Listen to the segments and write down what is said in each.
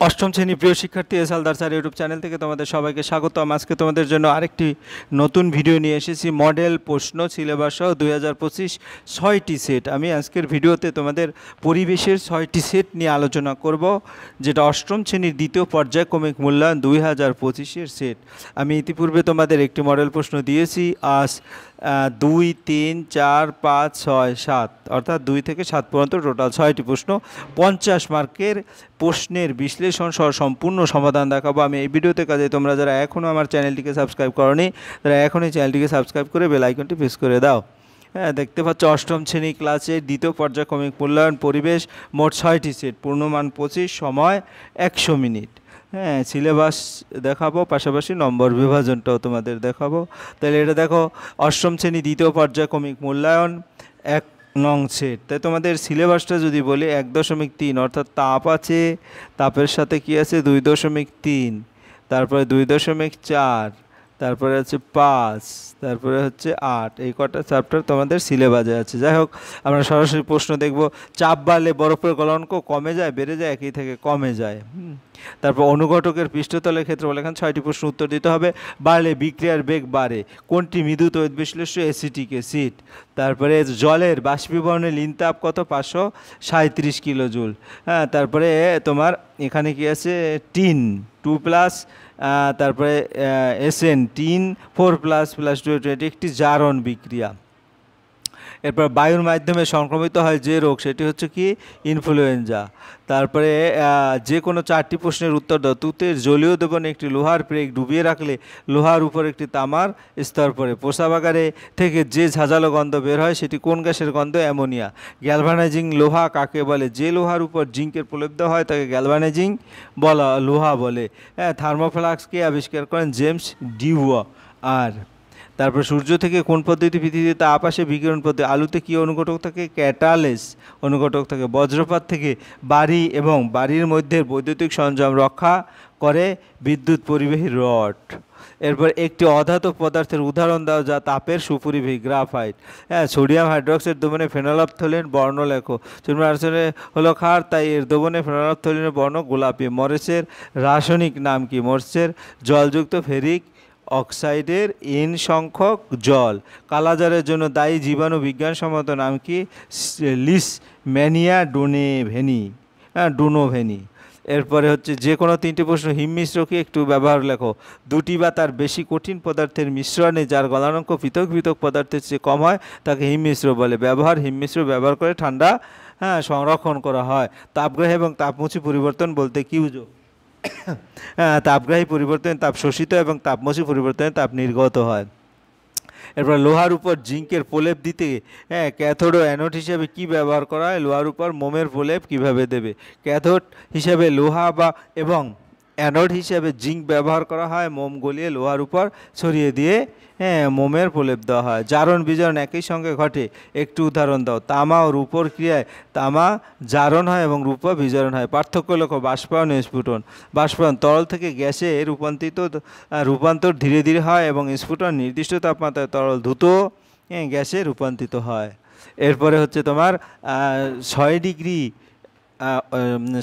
অষ্টম শ্রেণী প্রিয় শিক্ষার্থী S Haldar sir YouTube channel থেকে তোমাদের সবাইকে স্বাগতম। আজকে তোমাদের জন্য আরেকটি নতুন ভিডিও নিয়ে এসেছি, মডেল প্রশ্ন সিলেবাস সহ 2025 6টি সেট। আমি আজকের ভিডিওতে তোমাদের পরিবেশের 6টি সেট নিয়ে আলোচনা করব, যেটা অষ্টম শ্রেণীর দ্বিতীয় পর্যায়ক্রমিক মূল্যায়ন 2025-এর সেট। আমি ইতিপূর্বে তোমাদের একটি মডেল প্রশ্ন দিয়েছি, আজ 2, 3, 4, 5, 6, 7 অর্থাৎ 2 থেকে 7 পর্যন্ত টোটাল 6টি প্রশ্ন, 50 মার্কের প্রশ্নের বিশ্লেষণ সহ সম্পূর্ণ সমাধান দেখাবো আমি এই ভিডিওতে। কাজে তোমরা যারা এখনও আমার চ্যানেলটিকে সাবস্ক্রাইব করোনি তারা এখনই চ্যানেলটিকে সাবস্ক্রাইব করে বেল আইকনটি প্রেস করে দাও। হ্যাঁ, দেখতে পাচ্ছ অষ্টম শ্রেণী ক্লাসের দ্বিতীয় পর্যায়ক্রমিক মূল্যায়ন পরিবেশ, মোট 6টি সেট, পূর্ণমান 25, সময় 100 মিনিট। হ্যাঁ, সিলেবাস দেখাবো, পাশাপাশি নম্বর বিভাজনটাও তোমাদের দেখাবো। তাহলে এটা দেখো, অষ্টম শ্রেণী দ্বিতীয় পর্যায়ক্রমিক মূল্যায়ন 1 নং সেট। তাই তোমাদের সিলেবাসটা যদি বলি 1.3 অর্থাৎ তাপ আছে, তাপের সাথে কি আছে 2.3, তারপরে 2.4, তারপরে হচ্ছে 5, তারপরে হচ্ছে 8, এই কটা চ্যাপ্টার তোমাদের সিলেবাসে আছে। যাই হোক, আমরা সরাসরি প্রশ্ন দেখব। চাপ বাড়লে বরফের গলনাঙ্ক কমে যায়, বেড়ে যায়, একই থেকে কমে যায়। তারপর অনুঘটকের পৃষ্ঠতলের ক্ষেত্রফল, এখানে 6টি প্রশ্ন উত্তর দিতে হবে। বাড়লে বিক্রিয়ার বেগ বাড়ে, কোনটি মৃদু তড়িৎ বিশ্লেষ্য? Acetic acid. তারপরে জলের বাষ্পীভবনের লিন তাপ কত? 537 কিলো জুল। হ্যাঁ, তারপরে তোমার এখানে কি আছে? টিন 2+, তারপরে এসএন টিন 4++2, এটি একটি জারণ বিক্রিয়া। এরপর বায়ুর মাধ্যমে সংক্রমিত হয় যে রোগ, সেটি হচ্ছে কি? ইনফ্লুয়েঞ্জা। তারপরে যে কোনো 4টি প্রশ্নের উত্তর দাও। তুতের জলীয় দ্রবণে একটি লোহার পেরেক ডুবিয়ে রাখলে লোহার উপর একটি তামার স্তর পড়ে। প্রস্রাবাগারে থেকে যে ঝাঁঝালো গন্ধ বের হয় সেটি কোন গ্যাসের গন্ধ? অ্যামোনিয়া। গ্যালভানাইজিং লোহা কাকে বলে? যে লোহার উপর জিঙ্কের প্রলেপ দেওয়া হয় তাকে গ্যালভানাইজিং লোহা বলে। হ্যাঁ, থার্মোফ্লাক্সকে আবিষ্কার করেন জেমস ডিউয়া। আর তারপর সূর্য থেকে কোন পদ্ধতি পৃথিবীতে তাপ আসে? বিকিরণ পদ্ধতি। আলুতে কী অনুঘটক থাকে? ক্যাটালেস অনুঘটক থাকে। বজ্রপাত থেকে বাড়ি এবং বাড়ির মধ্যে বৈদ্যুতিক সরঞ্জাম রক্ষা করে বিদ্যুৎ পরিবাহী রড। এরপর একটি অধাতব পদার্থের উদাহরণ দাও যা তাপের সুপরিবাহী। গ্রাফাইট। হ্যাঁ, সোডিয়াম হাইড্রোক্সাইড দ্রবণে ফেনলফথলিন বর্ণ লেখো। সোডিয়াম হাইড্রোক্সাইড হলো ক্ষার, তাই এর দ্রবণে ফেনলফথলিনের বর্ণ গোলাপি। মরিচের রাসায়নিক নাম কি? মরিচের জলযুক্ত ফেরিক অক্সাইডের N সংখ্যক জল। কালাজারের জন্য দায়ী জীবাণু বিজ্ঞানসম্মত নাম কি? লিশম্যানিয়া ডোনোভেনি। এরপরে হচ্ছে যে কোনো 3টি প্রশ্ন। হিমমিশ্র কি? একটু ব্যবহার লেখো। 2টি বা তার বেশি কঠিন পদার্থের মিশ্রণে যার গলনাঙ্ক পৃথক পৃথক পদার্থের চেয়ে কম হয় তাকে হিমমিশ্র বলে। ব্যবহার, হিমমিশ্র ব্যবহার করে ঠান্ডা সংরক্ষণ করা হয়। তাপগ্রাহী এবং তাপমোচী পরিবর্তন বলতে কি বুঝো? তাপগ্রাহী পরিবর্তন তাপ শোষিত এবং তাপমোচী পরিবর্তনে তাপ নির্গত হয়। এরপর লোহার উপর জিঙ্কের প্রলেপ দিতে ক্যাথোড ও অ্যানোড হিসেবে কি ব্যবহার করা হয়? লোহার উপর মোমের প্রলেপ কিভাবে দেবে? ক্যাথোড হিসেবে লোহা এবং অ্যানোড হিসেবে জিঙ্ক ব্যবহার করা হয়। মোম গলিয়ে লোহার উপর ছড়িয়ে দিয়ে মোমের প্রলেপ দেওয়া হয়। জারণ বিজারণ একই সঙ্গে ঘটে, একটু উদাহরণ দাও। তামা ও রূপোর ক্রিয়ায় তামা জারণ হয় এবং রূপা বিজারণ হয়। পার্থক্য লেখো। বাষ্পায়ন, স্ফুটন। বাষ্পায়ন তরল থেকে গ্যাসে রূপান্তর ধীরে ধীরে হয় এবং স্ফুটন নির্দিষ্ট তাপমাত্রায় তরল দ্রুত গ্যাসে রূপান্তরিত হয়। এরপরে হচ্ছে তোমার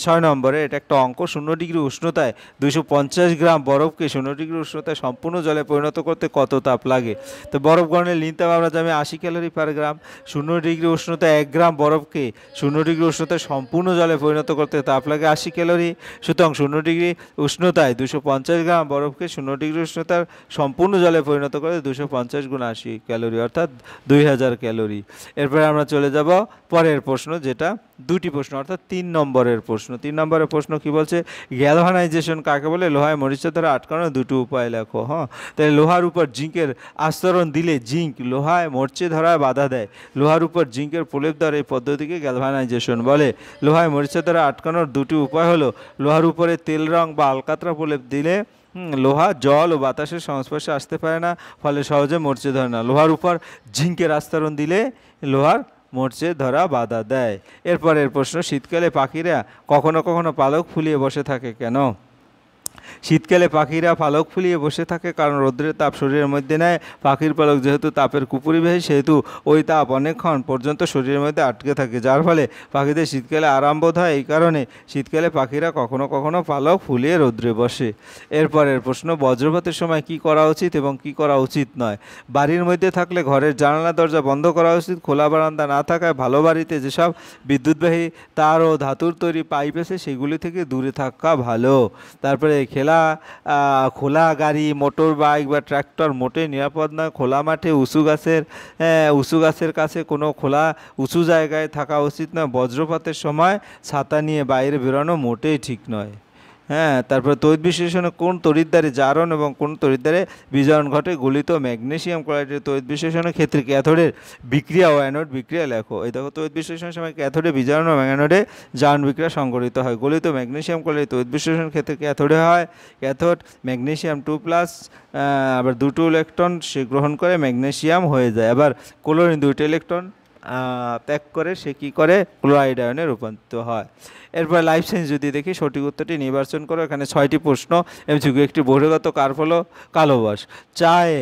6 নম্বরে এটা একটা অঙ্ক। 0 ডিগ্রি উষ্ণতায় 250 গ্রাম বরফকে 0 ডিগ্রি উষ্ণতায় সম্পূর্ণ জলে পরিণত করতে কত তাপ লাগে? তো বরফ গরণের লিন তাপ আমরা জানি 80 ক্যালোরি পার গ্রাম। 0 ডিগ্রি উষ্ণতায় 1 গ্রাম বরফকে 0 ডিগ্রি উষ্ণতায় সম্পূর্ণ জলে পরিণত করতে তাপ লাগে 80 ক্যালোরি। সুতরাং 0 ডিগ্রি উষ্ণতায় 250 গ্রাম বরফকে 0 ডিগ্রি উষ্ণতার সম্পূর্ণ জলে পরিণত করতে 250 গুণ 80 ক্যালোরি অর্থাৎ 2000 ক্যালোরি। এরপরে আমরা চলে যাব পরের প্রশ্ন, যেটা 2টি প্রশ্ন অর্থাৎ 3 নম্বরের প্রশ্ন। 3 নম্বরের প্রশ্ন কি বলছে? গ্যালভানাইজেশন কাকে বলে? লোহায় মরিচা দ্বারা আটকানোর 2টি উপায় লেখো। হ্যাঁ, তাই লোহার উপর জিঙ্কের আস্তরণ দিলে জিঙ্ক লোহায় মরচে ধরায় বাধা দেয়। লোহার উপর জিঙ্কের প্রলেপ দ্বারা এই পদ্ধতিকে গ্যালভানাইজেশন বলে। লোহায় মরিচা দ্বারা আটকানোর 2টি উপায় হলো লোহার উপরে তেল রং বা আলকাতরা প্রলেপ দিলে লোহা জল ও বাতাসের সংস্পর্শে আসতে পারে না, ফলে সহজে মরচে ধরে না। লোহার উপর জিঙ্কের আস্তরণ দিলে লোহার মরচে ধরা বাধা দেয়। এরপরের প্রশ্ন, শীতকালে পাখিরা কখনো কখনো পালক ফুলিয়ে বসে থাকে কেন? শীতকালে পাখিরা পালক ফুলিয়ে বসে থাকে, কারণ রৌদ্রের তাপ শরীরের মধ্যে নেয়। পাখির পালক যেহেতু তাপের কুপরিবাহী, সেহেতু ওই তাপ অনেকক্ষণ পর্যন্ত শরীরের মধ্যে আটকে থাকে, যার ফলে পাখিদের শীতকালে আরাম বোধ হয়। এই কারণে শীতকালে পাখিরা কখনো কখনো পালক ফুলিয়ে রৌদ্রে বসে। এরপরের প্রশ্ন, বজ্রপাতের সময় কি করা উচিত এবং কি করা উচিত নয়? বাড়ির মধ্যে থাকলে ঘরের জানালা দরজা বন্ধ করা উচিত। খোলা বারান্দা না থাকায় ভালো বাড়িতে যেসব বিদ্যুৎবাহী তার ও ধাতুর তৈরি পাইপ আছে সেগুলি থেকে দূরে থাকা ভালো। তারপরে খোলা গাড়ি, মোটর বাইক বা ট্র্যাক্টর মোটেই নিরাপদ নয়। খোলা মাঠে উঁচু গাছের কাছে কোনো খোলা উঁচু জায়গায় থাকা উচিত নয়। বজ্রপাতের সময় ছাতা নিয়ে বাইরে বেরোনো মোটেই ঠিক নয়। তারপর তড়িৎ বিশ্লেষণে কোন তড়িৎদ্বারে জারণ এবং কোন তড়িৎদ্বারে বিজারণ ঘটে? গলিত ম্যাগনেসিয়াম ক্লোরাইডের তড়িৎ বিশ্লেষণের ক্ষেত্রে ক্যাথোডের বিক্রিয়া ও অ্যানোড বিক্রিয়া লেখো। এই দেখো, তড়িৎ বিশ্লেষণের সময় ক্যাথোডে বিজারণ ও অ্যানোডে জারণ বিক্রিয়া সংঘটিত হয়। গলিত ম্যাগনেসিয়াম ক্লোরাইড তড়িৎ বিশ্লেষণের ক্ষেত্রে ক্যাথোডে হয়। ক্যাথোড ম্যাগনেসিয়াম 2+, আবার 2 ইলেকট্রন সে গ্রহণ করে ম্যাগনেসিয়াম হয়ে যায়। আবার ক্লোরিন 2 ইলেকট্রন ত্যাগ করে সে কী করে? ক্লোরাইড আয়নে রূপান্তরিত হয়। এরপর লাইফ সায়েন্স যদি দেখি, সঠিক উত্তরটি নির্বাচন করো। এখানে 6টি প্রশ্ন এমসিকিউ। একটি বহিরাগত কার্প হলো কালোবাস। চায়ে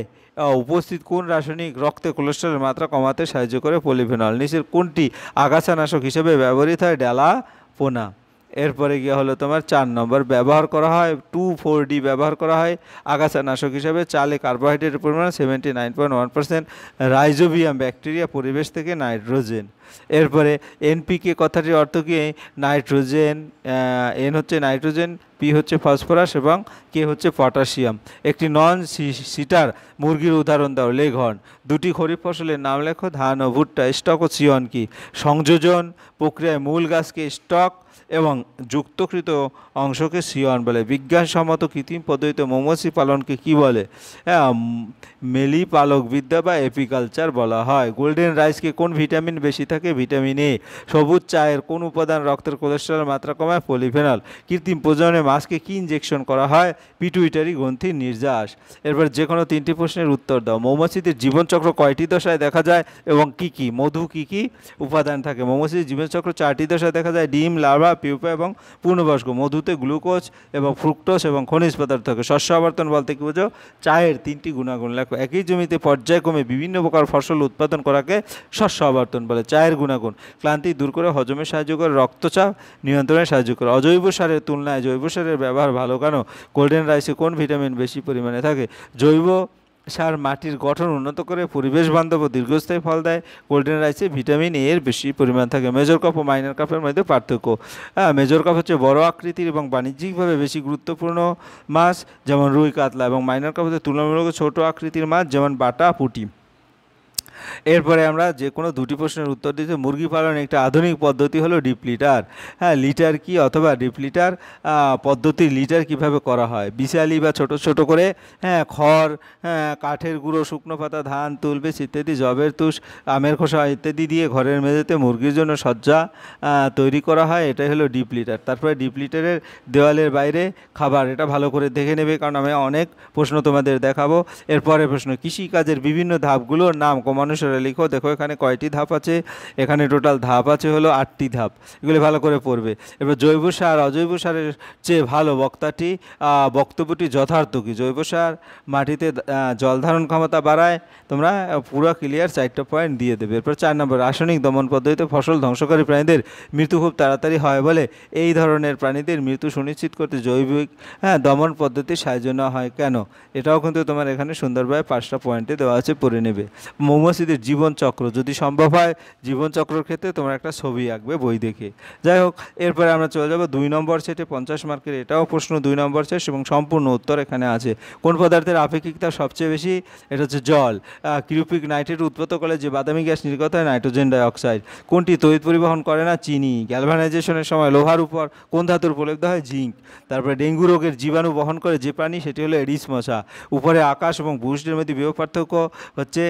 উপস্থিত কোন রাসায়নিক রক্তে কোলেস্টেরলের মাত্রা কমাতে সাহায্য করে? পলিফেনল। নিচের কোনটি আগাছানাশক হিসেবে ব্যবহৃত হয়? ডেলাপোনা। এরপরে গিয়ে হলো তোমার 4 নম্বর, ব্যবহার করা হয় 2,4-D ব্যবহার করা হয় আগাছানাশক হিসাবে। চালে কার্বোহাইড্রেটের পরিমাণ 79.1%। রাইজোবিয়াম ব্যাকটেরিয়া পরিবেশ থেকে নাইট্রোজেন। এরপরে এনপিকে কথাটির অর্থ কি? নাইট্রোজেন। এন হচ্ছে নাইট্রোজেন, পি হচ্ছে ফসফরাস এবং কে হচ্ছে পটাশিয়াম। একটি নন সিটার মুরগির উদাহরণ দাও। লেঘর্ন। 2টি খরিফ ফসলের নাম লেখো। ধান ও ভুট্টা। স্টক ও সিয়ন কি? সংযোজন প্রক্রিয়ায় মূল গাছকে স্টক এবং যুক্তকৃত অংশকে সিয়ন বলে। বিজ্ঞানসম্মত কৃত্রিম পদ্ধতিতে মৌমাছি পালনকে কি বলে? মেলি পালক বিদ্যা বা এপিকালচার বলা হয়। গোল্ডেন রাইসকে কোন ভিটামিন বেশি থাকে? Vitamin A. সবুজ চায়ের কোন উপাদান রক্তের কোলেস্টেরলের মাত্রা কমায়? পলিফেনল। কৃত্রিম প্রজননে মাছকে কি ইনজেকশন করা হয়? পিটুইটারি গ্রন্থির নির্যাস। এরপর যে কোনো 3টি প্রশ্নের উত্তর দাও। মৌমাছিদের জীবনচক্র কয়টি দশায় দেখা যায় এবং কি কি? মধু কি কি উপাদান থাকে? মৌমাছিদের জীবনচক্র 4টি দশায় দেখা যায়: ডিম, লার্ভা, পিউপা এবং পূর্ণবয়স্ক। মধুতে গ্লুকোজ এবং ফ্রুক্টোজ এবং খনিজ পদার্থ থাকে। শস্য আবর্তন বলতে কি বোঝো? চায়ের 3টি গুণাগুণ লেখো। একই জমিতে পর্যায়ক্রমে বিভিন্ন প্রকার ফসল উৎপাদন করাকে শস্য আবর্তন বলে। চায়ের গুণাগুণ: ক্লান্তি দূর করে, হজমে সাহায্য করে, রক্তচাপ নিয়ন্ত্রণে সাহায্য করে। অজৈব সারের তুলনায় জৈব সারের ব্যবহার ভালো কেন? গোল্ডেন রাইসে কোন ভিটামিন বেশি পরিমাণে থাকে? জৈব সার মাটির গঠন উন্নত করে, পরিবেশ বান্ধব ও দীর্ঘস্থায়ী ফল দেয়। গোল্ডেন রাইসে ভিটামিন এ এর বেশি পরিমাণ থাকে। মেজর কাপ ও মাইনর কাপের মধ্যে পার্থক্য: মেজর কাপ হচ্ছে বড় আকৃতির এবং বাণিজ্যিকভাবে বেশি গুরুত্বপূর্ণ মাছ, যেমন রুই, কাতলা, এবং মাইনর কাপ হচ্ছে তুলনামূলক ছোট আকৃতির মাছ, যেমন বাটা, পুঁটি। এরপরে আমরা যে কোনো 2টি প্রশ্নের উত্তর দিতে। মুরগি পালন একটা আধুনিক পদ্ধতি হলো ডিপ লিটার। লিটার কি অথবা ডিপ লিটার পদ্ধতির লিটার কিভাবে করা হয়? বিশালি বা ছোট ছোট করে খড়, কাঠের গুঁড়ো, শুকনো পাতা, ধান, তুলবেশ ইত্যাদি, জবের তুষ, আমের খোসা ইত্যাদি দিয়ে ঘরের মেঝেতে মুরগির জন্য সজ্জা তৈরি করা হয়। এটাই হলো ডিপ লিটার। তারপরে ডিপ লিটারের দেওয়ালের বাইরে খাবার, এটা ভালো করে দেখে নেবে, কারণ আমি অনেক প্রশ্ন তোমাদের দেখাবো। এরপরে প্রশ্ন, কৃষিকাজের বিভিন্ন ধাপগুলোর নাম ক্রমানুসারে লিখো। দেখো এখানে কয়টি ধাপ আছে? এখানে টোটাল ধাপ আছে হলো 8টি ধাপ। এগুলি ভালো করে পড়বে। এবার জৈব সার অজৈব সারের চেয়ে ভালো বক্তব্যটি যথার্থ কি? জৈব সার মাটিতে জল ধারণ ক্ষমতা বাড়ায়। তোমরা পুরো ক্লিয়ার 4টা পয়েন্ট দিয়ে দেবে। এরপর 4 নম্বর, রাসায়নিক দমন পদ্ধতিতে ফসল ধ্বংসকারী প্রাণীদের মৃত্যু খুব তাড়াতাড়ি হয় বলে এই ধরনের প্রাণীদের মৃত্যু সুনিশ্চিত করতে জৈবিক দমন পদ্ধতি সাহায্য নেওয়া হয় কেন? এটাও কিন্তু তোমার এখানে সুন্দরভাবে 5টা পয়েন্টে দেওয়া আছে, পড়ে নেবে। মৌমাছিদের জীবনচক্র, যদি সম্ভব হয় জীবনচক্রের ক্ষেত্রে তোমরা একটা ছবি আঁকবে বই দেখে। যাই হোক, এরপরে আমরা চলে যাব 2 নম্বর সেটে। 50 মার্কের এটাও প্রশ্ন, 2 নম্বর সেট, এবং সম্পূর্ণ উত্তর এখানে আছে। কোন পদার্থের আপেক্ষিকতা সবচেয়ে বেশি? এটা হচ্ছে জল। কিউপিক নাইট্রেট উৎপন্ন করলে যে বাদামি গ্যাস নির্গত হয়? Nitrogen dioxide. কোনটি তড়িৎ পরিবহন করে না? চিনি। গ্যালভানাইজেশনের সময় লোহার উপর কোন ধাতুর প্রলেপ দেওয়া হয়? জিঙ্ক। তারপরে ডেঙ্গু রোগের জীবাণু বহন করে যে প্রাণী, সেটি হলো এডিস মশা। উপরে আকাশ এবং ভূপৃষ্ঠের মধ্যে বিভব পার্থক্য হচ্ছে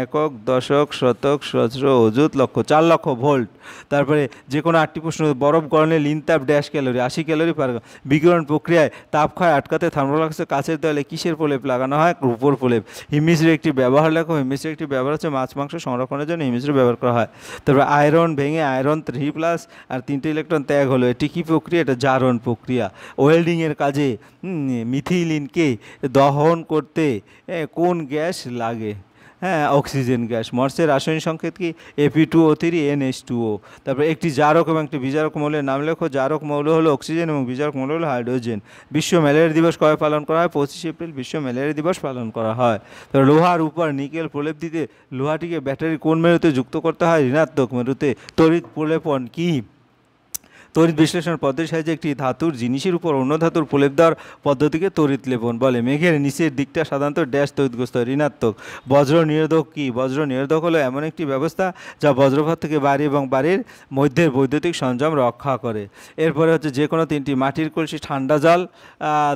একক, দশক, শতক, সহস্র, অযুত, লক্ষ, 4 লক্ষ ভোল্ট। তারপরে যে কোনো 8টি প্রশ্ন। বরফ গরমে লিন তাপ ড্যাশ ক্যালোরি, 80 ক্যালোরি পার। বিকিরণ প্রক্রিয়ায় তাপ ক্ষয় আটকাতে থার্মোফ্লাক্সে কাচের দেওয়ালে কিসের প্রলেপ লাগানো হয়? রূপোর প্রলেপ। হিমিশ্রির একটি ব্যবহার লেখো। হিমিশ্রির একটি ব্যবহার হচ্ছে মাছ মাংস সংরক্ষণের জন্য হিমিশ্রি ব্যবহার করা হয়। তারপরে আয়রন ভেঙে আয়রন 3+ আর 3টে ইলেকট্রন ত্যাগ হলো, এটি কী প্রক্রিয়া? এটা জারণ প্রক্রিয়া। ওয়েল্ডিংয়ের কাজে মিথিলিনকে দহন করতে কোন গ্যাস লাগে? হ্যাঁ, অক্সিজেন গ্যাস। মর্সের রাসায়নিক সংকেত কি? Fe2O3 NH2O। তারপর একটি জারক এবং একটি বিজারক মৌলের নাম লেখো। জারক মৌল হলো অক্সিজেন এবং বিজারক মৌল হলো হাইড্রোজেন। বিশ্ব ম্যালেরিয়া দিবস কবে পালন করা হয়? 25 এপ্রিল বিশ্ব ম্যালেরিয়া দিবস পালন করা হয়। তারপর লোহার উপর নিকেল প্রলেপ দিতে লোহাটিকে ব্যাটারি কোন মেরুতে যুক্ত করতে হয়? ঋণাত্মক মেরুতে। তড়িৎ প্রলেপন কি? তড়িৎ বিশ্লেষণ পদ্ধতির সাহায্যে একটি ধাতুর জিনিসের উপর অন্য ধাতুর প্রলেপ দেওয়ার পদ্ধতিকে তড়িৎ লেপন বলে। মেঘের নিচের দিকটা সাধারণত ড্যাশ তড়িৎগ্রস্ত হয়, ঋণাত্মক। বজ্র নিরোধক কি? বজ্র নিরোধক হলো এমন একটি ব্যবস্থা যা বজ্রপাত থেকে বাড়ি এবং বাড়ির মধ্যের বৈদ্যুতিক সরঞ্জাম রক্ষা করে। এরপরে হচ্ছে যে কোনো 3টি মাটির কলসি ঠান্ডা জল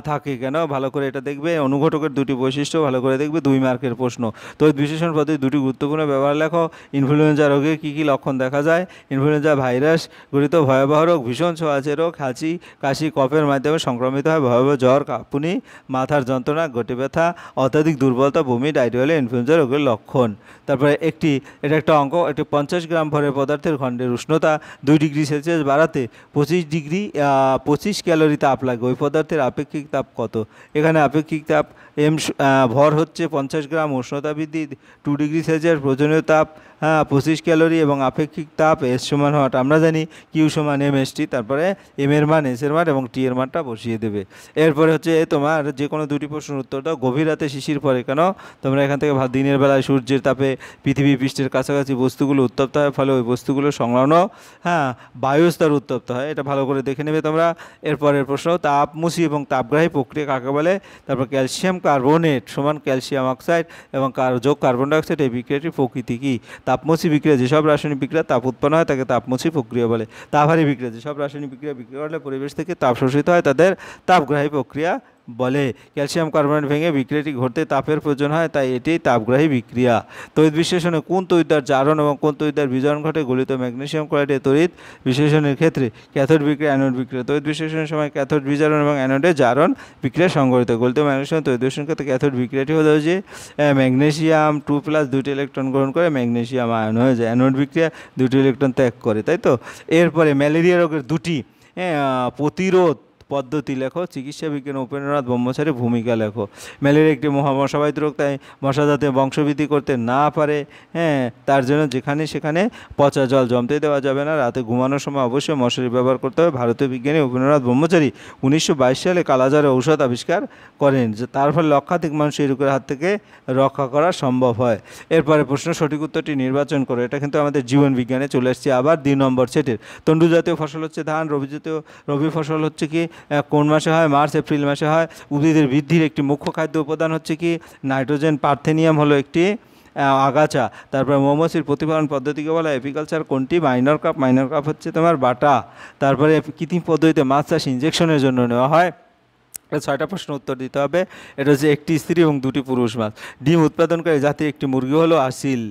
থাকে কেন? ভালো করে এটা দেখবে। অনুঘটকের 2টি বৈশিষ্ট্য ভালো করে দেখবে, 2 মার্কের প্রশ্ন। তড়িৎ বিশ্লেষণ পদ্ধতি 2টি গুরুত্বপূর্ণ ব্যবহার লেখো। ইনফ্লুয়েঞ্জা রোগে কী কী লক্ষণ দেখা যায়? ইনফ্লুয়েঞ্জা ভাইরাস গঠিত ভয়াবহ রোগ, ভীষণ ছোঁয়াচে রোগ, হাঁচি কাশি কফের মাধ্যমে সংক্রমিত হয়, ভয়াবহ জ্বর, কাঁপুনি, মাথার যন্ত্রণা, গটে ব্যথা, অত্যাধিক দুর্বলতা, বমি, ডায়রিয়া হলে ইনফ্লুয়েঞ্জা রোগের লক্ষণ। তারপরে এটা একটা অঙ্ক। একটি 50 গ্রাম ভরের পদার্থের খণ্ডের উষ্ণতা 2 ডিগ্রি সেলসিয়াস বাড়াতে 25 ক্যালোরি তাপ লাগে। ওই পদার্থের আপেক্ষিক তাপ কত? এখানে আপেক্ষিক তাপ ভর হচ্ছে 50 গ্রাম, উষ্ণতা বৃদ্ধি 2 ডিগ্রি সেলসিয়াস, প্রয়োজনীয় তাপ 25 ক্যালোরি এবং আপেক্ষিক তাপ এস সমান হট। আমরা জানি কিউ সমান MST। তারপরে এম এর মান, এস এর মান এবং টি এর মানটা বসিয়ে দেবে। এরপরে হচ্ছে তোমার যে কোনো 2টি প্রশ্নের উত্তর দাও। গভীর রাতে শিশির পড়ে কেন? তোমরা এখান থেকে দিনের বেলায় সূর্যের তাপে পৃথিবী পৃষ্ঠের কাছাকাছি বস্তুগুলো উত্তপ্ত হয়, ফলে ওই বস্তুগুলো সংলগ্ন বায়ুস্তর উত্তপ্ত হয়। এটা ভালো করে দেখে নেবে তোমরা। এরপরের প্রশ্ন, তাপমোচী এবং তাপগ্রাহী প্রক্রিয়া কাকে বলে? তারপর ক্যালসিয়াম কার্বনেট সমান ক্যালসিয়াম অক্সাইড এবং যোগ কার্বন ডাইঅক্সাইড, এই বিক্রিয়াটির প্রকৃতি কী? তাপমোচী বিক্রিয়া যেসব রাসায়নিক বিক্রিয়া তাপ উৎপন্ন হয় তাকে তাপমোচী প্রক্রিয়া বলে। তাপহারী বিক্রিয়া যেসব রাসায়নিক বিক্রিয়া করলে পরিবেশ থেকে তাপ শোষিত হয় তাদের তাপগ্রাহী প্রক্রিয়া বলে। ক্যালসিয়াম কার্বনেট ভেঙে বিক্রিয়াটি ঘটতে তাপের প্রয়োজন হয়, তাই এটি তাপগ্রাহী বিক্রিয়া। তড়িৎ বিশ্লেষণে কোন তড়িৎদ্বার জারণ এবং কোন তড়িৎদ্বার বিজারণ ঘটে? গলিত ম্যাগনেসিয়াম ক্লোরাইডে তড়িৎ বিশ্লেষণের ক্ষেত্রে ক্যাথোড বিক্রিয়া, অ্যানোড বিক্রিয়া। তড়িৎ বিশ্লেষণের সময় ক্যাথোড বিজারণ এবং অ্যানোডে জারণ বিক্রিয়া সংঘটিত। গলিত ম্যাগনেসিয়াম তড়িৎ বিশ্লেষণ ক্ষেত্রে ক্যাথোড বিক্রিয়াটি হলো যে ম্যাগনেসিয়াম 2+ 2টি ইলেকট্রন গ্রহণ করে ম্যাগনেসিয়াম আয়ন হয়ে যায়। অ্যানোড বিক্রিয়া 2টি ইলেকট্রন ত্যাগ করে, তাই তো। এরপরে ম্যালেরিয়া রোগের 2টি প্রতিরোধ পদ্ধতি লেখো। চিকিৎসা বিজ্ঞান উপেন্দ্রনাথ ব্রহ্মচারীর ভূমিকা লেখো। ম্যালেরিয়া একটি মশাবাহিত রোগ, তাই মশা যাতে বংশবৃদ্ধি করতে না পারে তার জন্য যেখানে সেখানে পচা জল জমতে দেওয়া যাবে না। রাতে ঘুমানোর সময় অবশ্যই মশারি ব্যবহার করতে হবে। ভারতীয় বিজ্ঞানী উপেন্দ্রনাথ ব্রহ্মচারী 1922 সালে কালাজ্বরের ঔষধ আবিষ্কার করেন, তার ফলে লক্ষাধিক মানুষ এই রোগের হাত থেকে রক্ষা করা সম্ভব হয়। এরপরে প্রশ্ন, সঠিক উত্তরটি নির্বাচন করো। এটা কিন্তু আমাদের জীবন বিজ্ঞানে চলে আসছে আবার 2 নম্বর সেটের। তন্ডু জাতীয় ফসল হচ্ছে ধান। রবি ফসল হচ্ছে কি? কোন মাসে হয়? মার্চ এপ্রিল মাসে হয়। উদ্ভিদের বৃদ্ধির একটি মুখ্য খাদ্য উপাদান হচ্ছে কি? নাইট্রোজেন। পার্থেনিয়াম হলো একটি আগাছা। তারপরে মৌমাছির প্রতিপালন পদ্ধতিকে বলা এপিকালচার কোনটি? মাইনর কাপ হচ্ছে তোমার বাটা। তারপরে কৃত্রিম পদ্ধতিতে মাছ চাষ ইনজেকশনের জন্য নেওয়া হয়। 6টা প্রশ্ন উত্তর দিতে হবে। এটা হচ্ছে একটি স্ত্রী এবং 2টি পুরুষ মাছ। ডিম উৎপাদনকারী জাতির একটি মুরগি হলো আসিল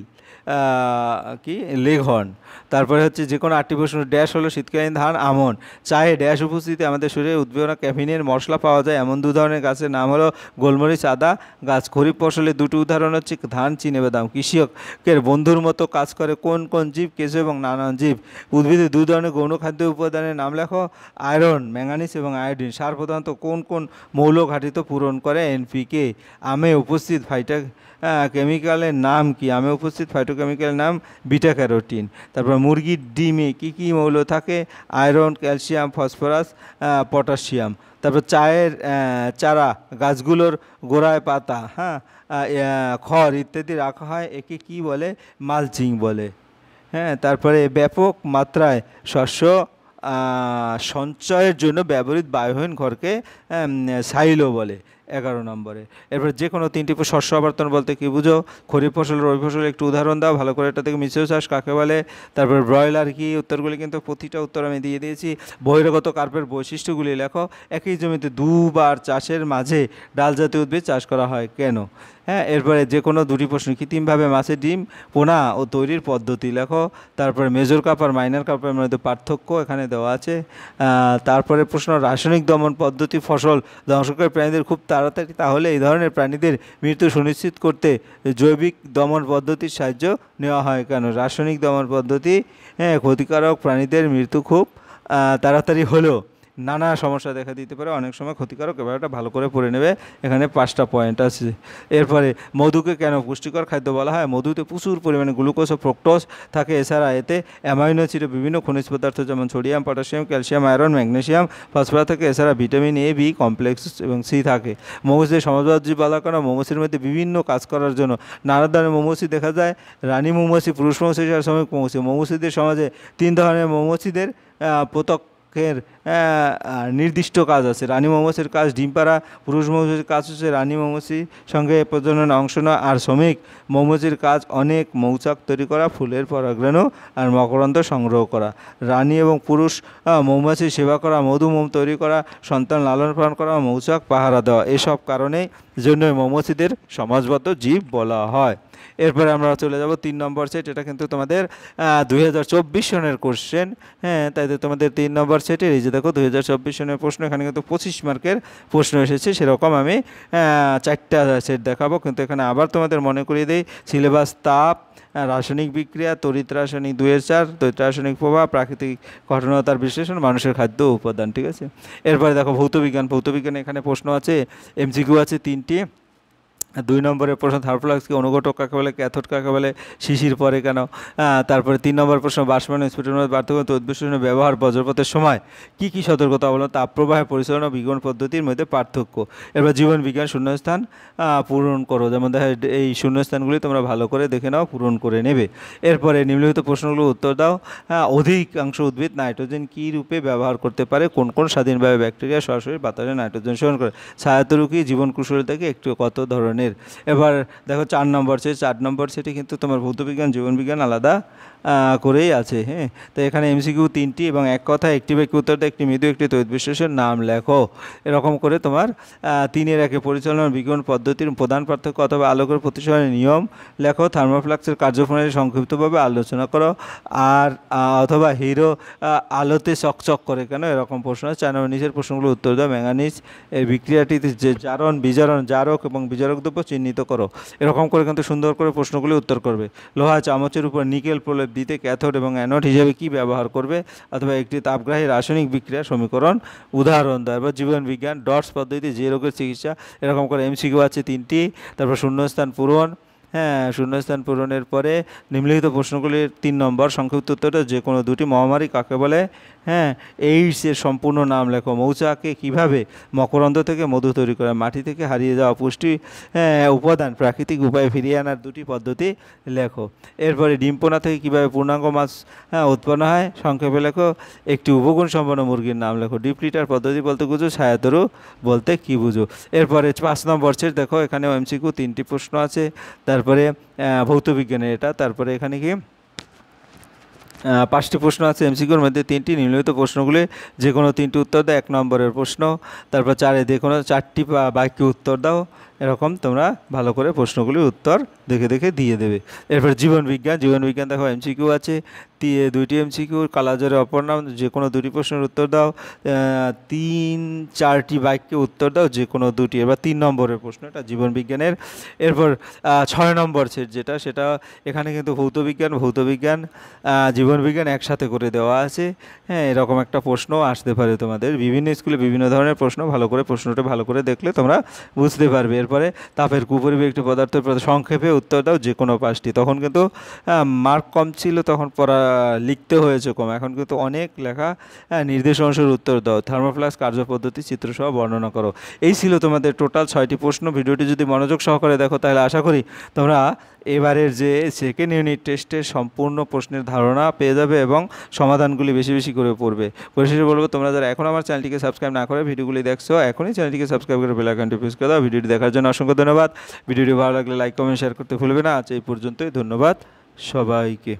কি লেঘর্ন। তারপরে হচ্ছে যে কোনো 8টি প্রশ্ন। ড্যাশ হলো শীতকালীন ধান আমন। চায়ে ড্যাশ উপস্থিতি আমাদের শরীরে উদ্দীপনা ক্যাফিনের মশলা পাওয়া যায় এমন 2 ধরনের গাছের নাম হলো গোলমরিচ, আদা গাছ। খরিফ ফসলের 2টি উদাহরণ হচ্ছে ধান, চিনেবাদাম। কৃষকের বন্ধুর মতো কাজ করে কোন কোন জীব? কেঁচো এবং নানান জীব। উদ্ভিদের 2 ধরনের গৌণ খাদ্য উপাদানের নাম লেখো। আয়রন, ম্যাঙ্গানিজ এবং আয়োডিন। সার প্রধানত কোন কোন মৌল ঘাটিত পূরণ করে? NPK। আমে উপস্থিত কেমিক্যালের নাম কি? আমে উপস্থিত ফাইটোকেমিক্যালের নাম বিটা ক্যারোটিন। তারপর মুরগির ডিমে কী কী মৌল থাকে? Iron, calcium, phosphorus, potassium. তারপর চায়ের চারা গাছগুলোর গোড়ায় পাতা খড় ইত্যাদি রাখা হয়, একে কি বলে? মালচিং বলে। তারপরে ব্যাপক মাত্রায় শস্য সঞ্চয়ের জন্য ব্যবহৃত বায়ুহীন ঘরকে সাইলো বলে। 11 নম্বরে। এরপর যে কোনো তিনটি শস্য আবর্তন বলতে কি বুঝো, খরিফ ফসল, রবি ফসল একটু উদাহরণ দাও ভালো করে, এটা থেকে মিশ্র চাষ কাকে বলে, তারপর ব্রয়লার কি, উত্তরগুলি কিন্তু প্রতিটা উত্তর আমি দিয়ে দিয়েছি। বহিরাগত কার্পের বৈশিষ্ট্যগুলি লেখো। একই জমিতে দুবার চাষের মাঝে ডাল জাতীয় উদ্ভিদ চাষ করা হয় কেন? হ্যাঁ, এরপরে যে কোনো দুটি প্রশ্ন, কৃত্রিমভাবে মাছের ডিম পোনা ও তৈরির পদ্ধতি লেখো। তারপরে মেজর কাপ আর মাইনর কাপের মধ্যে পার্থক্য এখানে দেওয়া আছে। তারপরে প্রশ্ন, রাসায়নিক দমন পদ্ধতি ফসল ধ্বংসকারী প্রাণীদের খুব তাড়াতাড়ি, তাহলে এই ধরনের প্রাণীদের মৃত্যু সুনিশ্চিত করতে জৈবিক দমন পদ্ধতির সাহায্য নেওয়া হয় কেন? রাসায়নিক দমন পদ্ধতি ক্ষতিকারক প্রাণীদের মৃত্যু খুব তাড়াতাড়ি হলেও নানা সমস্যা দেখা দিতে পারে, অনেক সময় ক্ষতিকারক, এবার এটা ভালো করে পড়ে নেবে, এখানে 5টা পয়েন্ট আছে। এরপরে মধুকে কেন পুষ্টিকর খাদ্য বলা হয়? মধুতে প্রচুর পরিমাণে গ্লুকোজ ও ফ্রুক্টোজ থাকে, এছাড়া এতে অ্যামাইনো অ্যাসিড, বিভিন্ন খনিজ পদার্থ যেমন sodium, potassium, calcium, iron, magnesium, phosphorus থাকে, এছাড়া ভিটামিন এ, বি কমপ্লেক্স এবং সি থাকে। মৌমাছিদের সমাজবাদী বলা কেন? মৌমাছির মধ্যে বিভিন্ন কাজ করার জন্য নানা ধরনের মৌমাছি দেখা যায়, রানী মৌমাছি, পুরুষ মৌমাছি আর শ্রমিক মৌমাছি। মৌমাছিদের সমাজে 3 ধরনের মৌমাছিদের পৃথক নির্দিষ্ট কাজ আছে। রানী মৌমাছির কাজ ডিম পাড়া, পুরুষ মৌমাছির কাজ হচ্ছে রানী মৌমাছির সঙ্গে প্রজননে অংশ নেওয়া, আর শ্রমিক মৌমাছির কাজ অনেক মৌচাক তৈরি করা, ফুলের পরাগরেণু আর মকরন্দ সংগ্রহ করা। রানী এবং পুরুষ মৌমাছির সেবা করা, মধু মোম তৈরি করা, সন্তান লালন পালন করা, মৌচাক পাহারা দেওয়া, এসব কারণেই জন্যই মৌমাছিদের সমাজবদ্ধ জীব বলা হয়। এরপরে আমরা চলে যাব 3 নম্বর সেট। এটা কিন্তু তোমাদের 2024 সনের কোশ্চেন। হ্যাঁ, তাই তো তোমাদের 3 নম্বর সেটের এই যে দেখো 2024 সনের প্রশ্ন, এখানে কিন্তু 25 মার্কের প্রশ্ন এসেছে। সেরকম আমি 4টা সেট দেখাবো, কিন্তু এখানে আবার তোমাদের মনে করিয়ে দিই, সিলেবাস তাপ, রাসায়নিক বিক্রিয়া, তড়িৎ রাসায়নিক 2-4, তড়িৎ রাসায়নিক প্রভাব, প্রাকৃতিক ঘটনা তার বিশ্লেষণ, মানুষের খাদ্য উপাদান। ঠিক আছে, এরপরে দেখো ভৌতবিজ্ঞান। ভৌতবিজ্ঞানে এখানে প্রশ্ন আছে, এমসিকিউ আছে 3টি। 2 নম্বরের প্রশ্ন, থার্মোফ্লাক্সকে অনুঘটক কাকে বলে, ক্যাথোড কাকে বলে, শিশির পরে কেন? তারপরে 3 নম্বর প্রশ্ন, বাষ্পীয় স্ফুটনের মধ্যে পার্থক্য, উদ্বেশনের ব্যবহার, বজ্রপাতের সময় কী কী সতর্কতা অবলম্বন, তাপ প্রবাহের পরিচালনা, বিজ্ঞান পদ্ধতির মধ্যে পার্থক্য। এবার জীবন বিজ্ঞান, শূন্যস্থান পূরণ করো। যেমন দেখো এই শূন্যস্থানগুলি তোমরা ভালো করে দেখে নাও, পূরণ করে নেবে। এরপরে নিম্নলিখিত প্রশ্নগুলো উত্তর দাও। অধিকাংশ উদ্ভিদ নাইট্রোজেন কী রূপে ব্যবহার করতে পারে? কোন কোন স্বাধীনভাবে ব্যাকটেরিয়া সরাসরি বাতাসে নাইট্রোজেন শোষণ করে? ছায়াতরু কি? জীবন কুশলীতাকে একটু কত ধরনের? এবার দেখো 4 নম্বর সেট। 4 নম্বর সেটে কিন্তু তোমার ভৌতবিজ্ঞান, জীবনবিজ্ঞান আলাদা করেই আছে। হ্যাঁ, তো এখানে এমসিকিউ 3টি এবং এক কথা একটি বাক্যে উত্তর দেয়, একটি মৃদু, একটি তড়িৎ বিশ্লেষণ, নাম লেখো। এরকম করে তোমার 3-এর 1 পরিচালনার বিজ্ঞান পদ্ধতির প্রধান পার্থক্য অথবা আলোকের প্রতিসরণের নিয়ম লেখো। থার্মোফ্লাক্সের কার্যপ্রণালী সংক্ষিপ্তভাবে আলোচনা করো। আর অথবা হিরো আলোতে চকচক করে কেন? এরকম প্রশ্ন। 4 নম্বর নিচের প্রশ্নগুলো উত্তর দাও। ম্যাঙ্গানিজ এই বিক্রিয়াটিতে যে জারণ, বিজারণ, জারক এবং বিজারক দ্রব্য চিহ্নিত করো। এরকম করে কিন্তু সুন্দর করে প্রশ্নগুলি উত্তর করবে। লোহা চামচের উপর নিকেল প্রলেপ দিতে ক্যাথোড এবং অ্যানোড হিসেবে কি ব্যবহার করবে? অথবা একটি তাপগ্রাহী রাসায়নিক বিক্রিয়া সমীকরণ উদাহরণ দেয়। এবার জীবন বিজ্ঞান, ডটস পদ্ধতিতে যে রোগের চিকিৎসা। এরকম করে এমসিকিউ আছে 3টি। তারপর শূন্যস্থান পূরণ। হ্যাঁ, শূন্যস্থান পূরণের পরে নিম্নলিখিত প্রশ্নগুলির 3 নম্বর সংক্ষিপ্ত উত্তরটা, যে কোনো দুটি মহামারী কাকে বলে? হ্যাঁ, এইডসের সম্পূর্ণ নাম লেখো। মৌচাকে কীভাবে মকরন্দ থেকে মধু তৈরি করে? মাটি থেকে হারিয়ে যাওয়া পুষ্টি উপাদান প্রাকৃতিক উপায়ে ফিরিয়ে আনার 2টি পদ্ধতি লেখো। এরপরে ডিমপোনা থেকে কীভাবে পূর্ণাঙ্গ মাছ উৎপন্ন হয়? সংক্ষেপে লেখো। একটি উপগুণ সম্পন্ন মুরগির নাম লেখো। ডিপ লিটার পদ্ধতি বলতে বুঝো, ছায়াতরু বলতে কী বুঝো? এরপরে 5 নম্বর সেট। দেখো এখানেও এমসিকিউ 3টি প্রশ্ন আছে। তারপরে ভৌতবিজ্ঞানের এটা। তারপরে এখানে কি 5টি প্রশ্ন আছে এমসিকিউর মধ্যে 3টি। নিম্নলিখিত প্রশ্নগুলি যে কোনো 3টি উত্তর দাও। 1 নম্বরের প্রশ্ন। তারপর 4-এ যে কোনো 4টি বাক্যে উত্তর দাও। এরকম তোমরা ভালো করে প্রশ্নগুলির উত্তর দেখে দেখে দিয়ে দেবে। এরপর জীবন বিজ্ঞান। জীবন বিজ্ঞান দেখো এমসিকিউ আছে 2টি এমসিকিউ। কালাজ্বরের অপর নাম, যে কোনো 2টি প্রশ্নের উত্তর দাও। 3-4টি বাক্যে উত্তর দাও, যে কোনো 2টি। এবার 3 নম্বরের প্রশ্ন, এটা জীবন বিজ্ঞানের। এরপর 6 নম্বর সেট যেটা, সেটা এখানে কিন্তু ভৌতবিজ্ঞান জীবন বিজ্ঞান একসাথে করে দেওয়া আছে। হ্যাঁ, এরকম একটা প্রশ্ন আসতে পারে তোমাদের বিভিন্ন স্কুলে, বিভিন্ন ধরনের প্রশ্ন। ভালো করে প্রশ্নটা ভালো করে দেখলে তোমরা বুঝতে পারবে। এরপরে তাপের কুপরিবেশী একটি পদার্থের সংক্ষেপে উত্তর দাও, যে কোনো 5টি। তখন কিন্তু মার্ক কম ছিল, তখন লিখতে হয়েছে কম, এখন কিন্তু অনেক লেখা। নির্দেশ অনুসারে উত্তর দাও, থার্মোফ্লাক্স কার্যপদ্ধতি চিত্রসহ বর্ণনা করো। এই ছিল তোমাদের টোটাল 6টি প্রশ্ন। ভিডিওটি যদি মনোযোগ সহকারে দেখো তাহলে আশা করি তোমরা এবারের যে সেকেন্ড ইউনিট টেস্টের সম্পূর্ণ প্রশ্নের ধারণা পেয়ে যাবে এবং সমাধানগুলি বেশি বেশি করে পড়বে। পরিশেষে বলবো, তোমরা যারা এখন আমার চ্যানেলটিকে সাবস্ক্রাইব না করে ভিডিওগুলি দেখছো, এখনই চ্যানেলটিকে সাবস্ক্রাইব করে বেল আইকনটি প্রেস করে দাও। ভিডিওটি দেখার জন্য অসংখ্য ধন্যবাদ। ভিডিওটি ভালো লাগলে লাইক কমেন্ট শেয়ার করতে ভুলবে না। আজ এই পর্যন্তই, ধন্যবাদ সবাইকে।